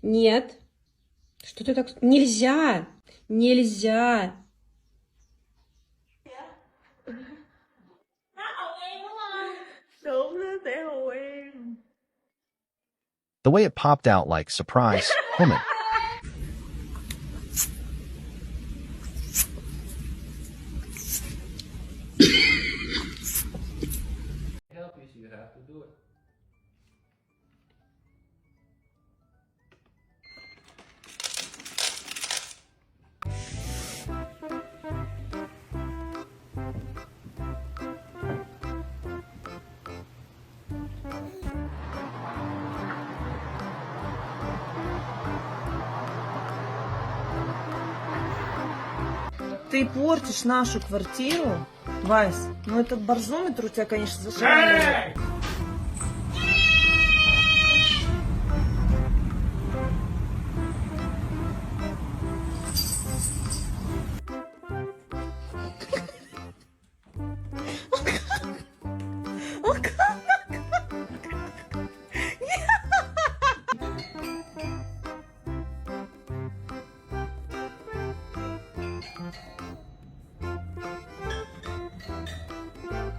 Нет. Что ты так... Нельзя! Нельзя! The way it popped out like, surprise, woman. Help you, so you have to do it. Ты портишь нашу квартиру, Вась. Ну этот барзометр у тебя, конечно, зашагивает.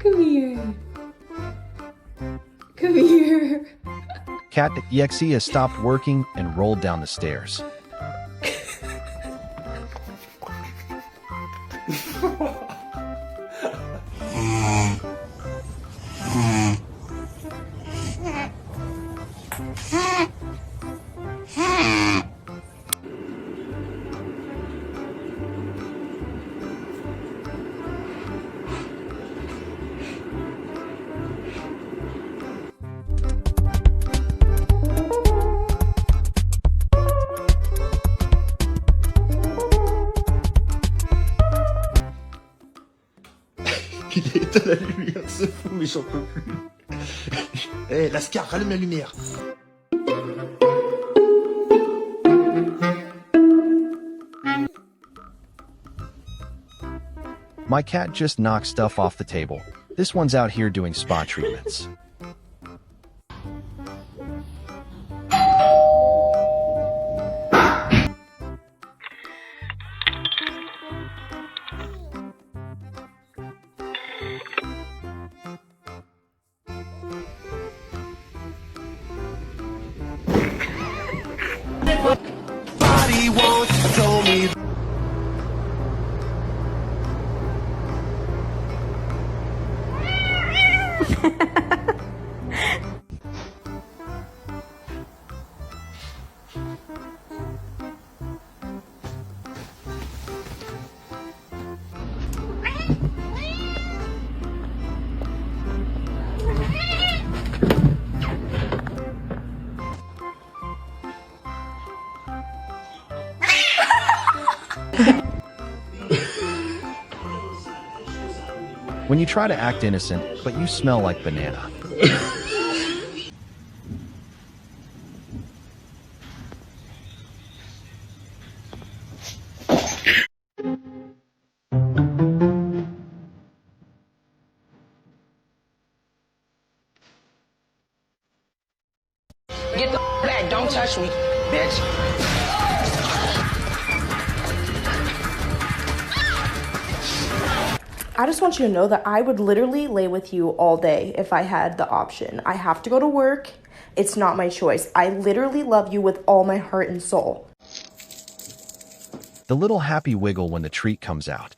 Come here. Come here. Cat.exe has stopped working and rolled down the stairs. Il éteint la lumière, ce fou, mais j'en peux plus. Eh, Lascar, rallume la lumière. My cat just knocked stuff off the table. This one's out here doing spa treatments. Body won't tell me. When you try to act innocent, but you smell like banana. Get the back, don't touch me, bitch. I just want you to know that I would literally lay with you all day if I had the option. I have to go to work. It's not my choice. I literally love you with all my heart and soul. The little happy wiggle when the treat comes out.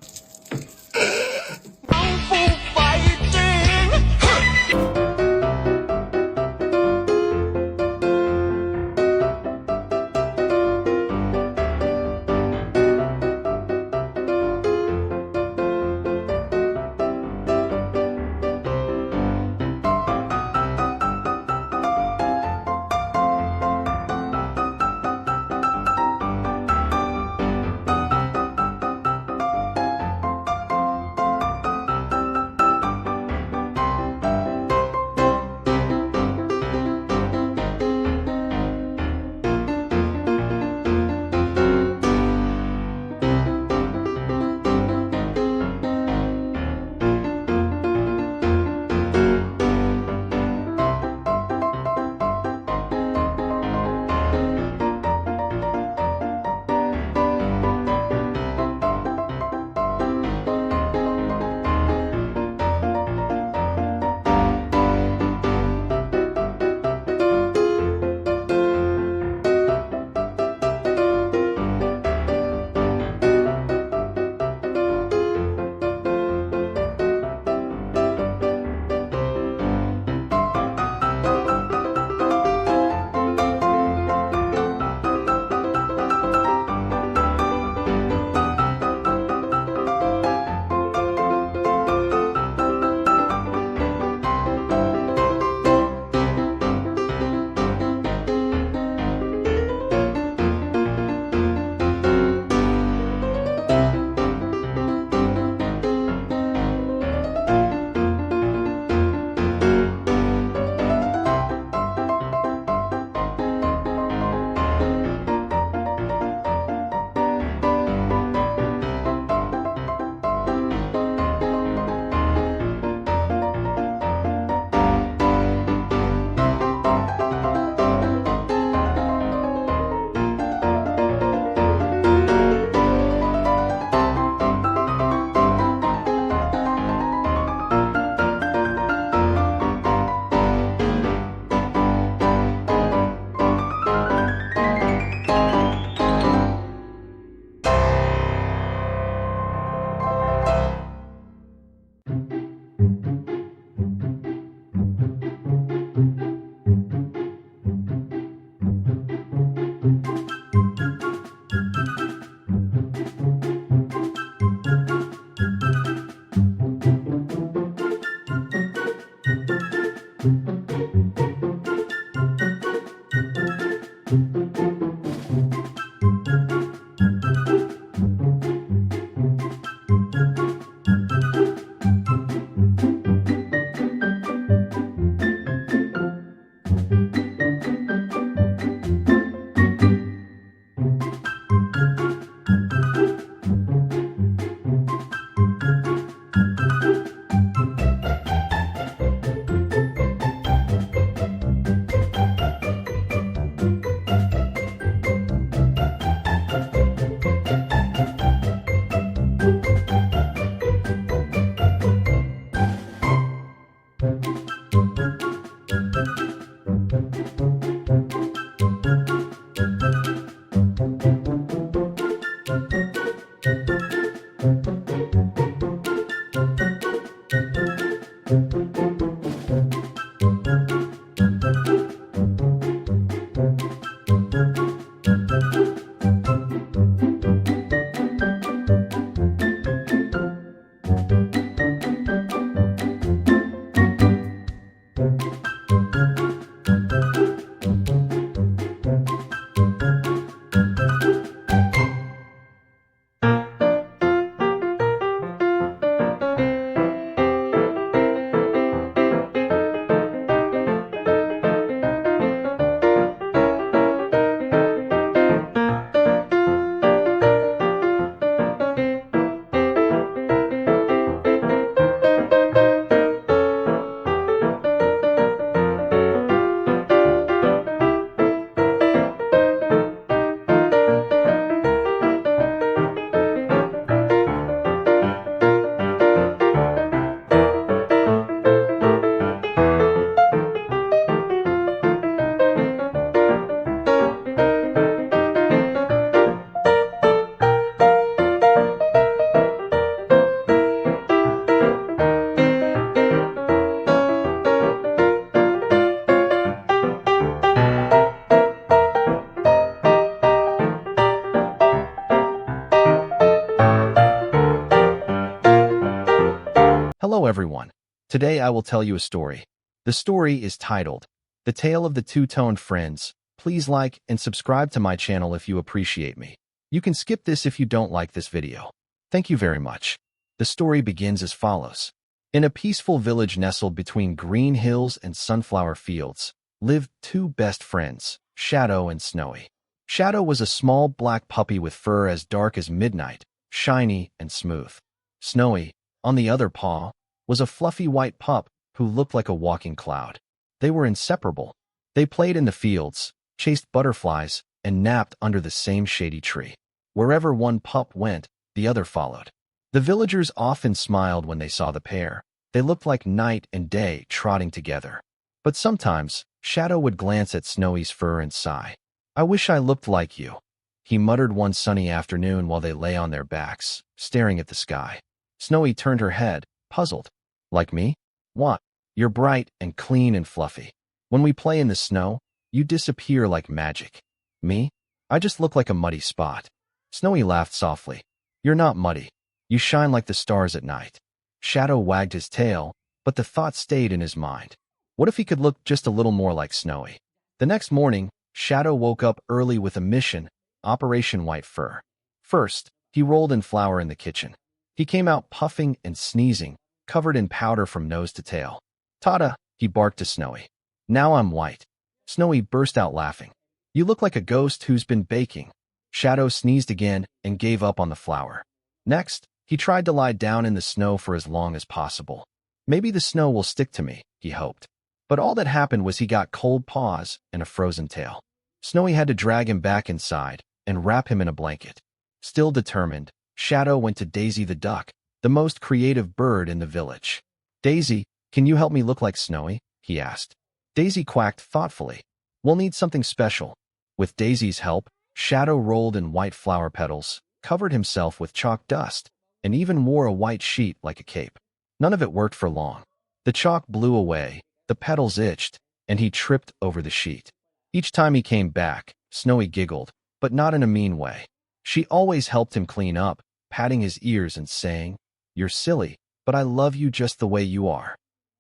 Hello everyone. Today I will tell you a story. The story is titled, The Tale of the Two-Toned Friends. Please like and subscribe to my channel if you appreciate me. You can skip this if you don't like this video. Thank you very much. The story begins as follows. In a peaceful village nestled between green hills and sunflower fields, lived two best friends, Shadow and Snowy. Shadow was a small black puppy with fur as dark as midnight, shiny and smooth. Snowy, on the other paw, was a fluffy white pup who looked like a walking cloud. They were inseparable. They played in the fields, chased butterflies, and napped under the same shady tree. Wherever one pup went, the other followed. The villagers often smiled when they saw the pair. They looked like night and day trotting together. But sometimes, Shadow would glance at Snowy's fur and sigh. "I wish I looked like you," he muttered one sunny afternoon while they lay on their backs, staring at the sky. Snowy turned her head, puzzled. "Like me? What? You're bright and clean and fluffy. When we play in the snow, you disappear like magic. Me? I just look like a muddy spot." Snowy laughed softly. "You're not muddy. You shine like the stars at night." Shadow wagged his tail, but the thought stayed in his mind. What if he could look just a little more like Snowy? The next morning, Shadow woke up early with a mission, Operation White Fur. First, he rolled in flour in the kitchen. He came out puffing and sneezing, covered in powder from nose to tail. "Tada!" he barked to Snowy. "Now I'm white." Snowy burst out laughing. "You look like a ghost who's been baking." Shadow sneezed again and gave up on the flour. Next, he tried to lie down in the snow for as long as possible. Maybe the snow will stick to me, he hoped. But all that happened was he got cold paws and a frozen tail. Snowy had to drag him back inside and wrap him in a blanket. Still determined, Shadow went to Daisy the duck, the most creative bird in the village. "Daisy, can you help me look like Snowy?" he asked. Daisy quacked thoughtfully. "We'll need something special." With Daisy's help, Shadow rolled in white flower petals, covered himself with chalk dust, and even wore a white sheet like a cape. None of it worked for long. The chalk blew away, the petals itched, and he tripped over the sheet. Each time he came back, Snowy giggled, but not in a mean way. She always helped him clean up, patting his ears and saying, "You're silly, but I love you just the way you are."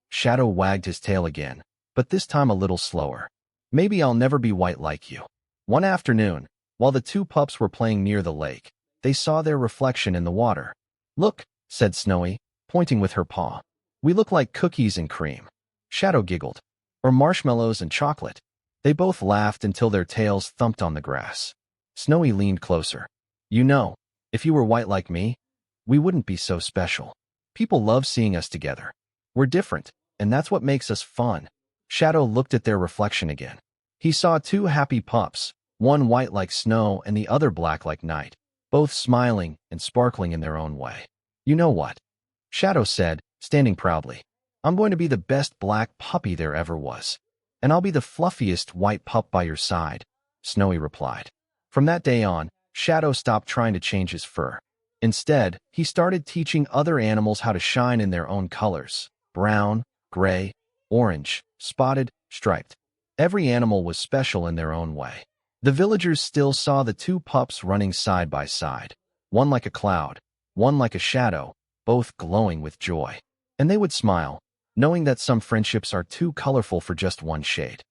Shadow wagged his tail again. but this time a little slower. Maybe I'll never be white like you. One afternoon, while the two pups were playing near the lake, they saw their reflection in the water. Look, said Snowy, pointing with her paw. We look like cookies and cream. Shadow giggled. Or marshmallows and chocolate. They both laughed until their tails thumped on the grass. Snowy leaned closer. You know, if you were white like me, we wouldn't be so special. People love seeing us together. We're different, and that's what makes us fun. Shadow looked at their reflection again. He saw two happy pups, one white like snow and the other black like night, both smiling and sparkling in their own way. You know what? Shadow said, standing proudly. I'm going to be the best black puppy there ever was. And I'll be the fluffiest white pup by your side, Snowy replied. From that day on, Shadow stopped trying to change his fur. Instead, he started teaching other animals how to shine in their own colors: brown, gray, orange, spotted, striped. Every animal was special in their own way. The villagers still saw the two pups running side by side, one like a cloud, one like a shadow, both glowing with joy. And they would smile, knowing that some friendships are too colorful for just one shade.